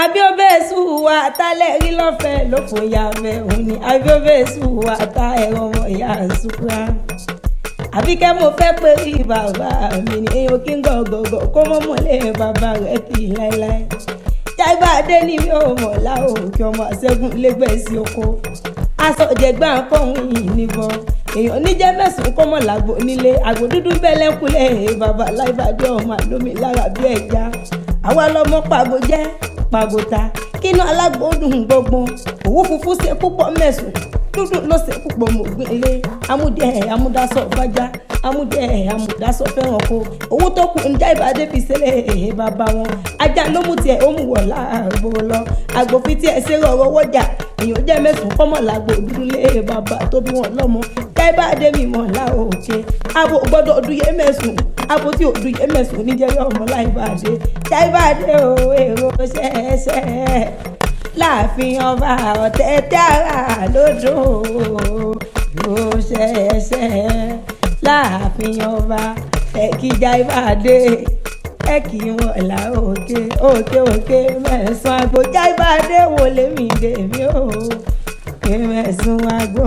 abíọ́bẹ̀sù wa tálẹ̀ rí lọ́fẹ̀ẹ́ ló fún ìyá mẹ́hùn ni abíọ́bẹ̀sù wa ta ẹ̀rọ ọmọ ìyá àsùnwà àbíkẹ́ mo fẹ́ pé rí bàbá mi ni èèyàn kí n gọ̀gọ̀gọ̀ kó mọ́ mọ́lẹ̀ bàbá rẹ̀ kì í láéláé Laigbade ni mi ò mọ̀ láòkè ọmọ àṣẹ́gun lẹ́gbẹ̀ẹ́ sí oko aṣọ ìjẹ̀gbọ́n akọ̀hún yìí níbọn èèyàn níjẹ́ mẹ́sàn-án kọ́ mọ̀ làgbo nílé àgbò dúdú bẹ́lẹ́kúlẹ̀ bàbá Laigbade ọmọ àlómi lára bí ẹja àwa lọmọ pàgò jẹ́ pàgò ta kínú alágbó dùn gbọ̀ngbọ̀n òwú funfun ṣe púpọ̀ mẹ́sùn dúdú ló ṣe púpọ̀ mọ̀gbìn ilé amúdẹ amúdásọ bájá amúdẹ amúdásọ fẹ́ràn kó owó tó kù ń Laigbade fi ṣẹlẹ̀ bàbá wọn ajá ló mú tiẹ̀ ó mú wọ̀ láàgbò lọ àgbò fi tiẹ̀ ṣe rọrọ wọ́jà èèyàn jẹ́ mẹ́sàn-án kọ́mọ̀ làgbò dúdú lé bàbá tó bí wọn lọ́mọ Laigbade mi mọ̀ láòkè abo gbọ́dọ̀ dúyé mẹ́sùn abo tí ò dúyé mẹ́sùn níjẹ́rẹ́ ọmọ Laigbade o èrò ṣẹ́ṣẹ́ láàfin ọba ọ̀tẹ̀tẹ̀ ara lódò ó ṣẹ́ṣẹ́ láàfin ọba ẹ̀kí Laigbade ẹ̀kí wọn láòkè òkè mẹ́sàn-án àgbò Laigbade wò lèmi dèmi o mẹ́sàn-án àgbò.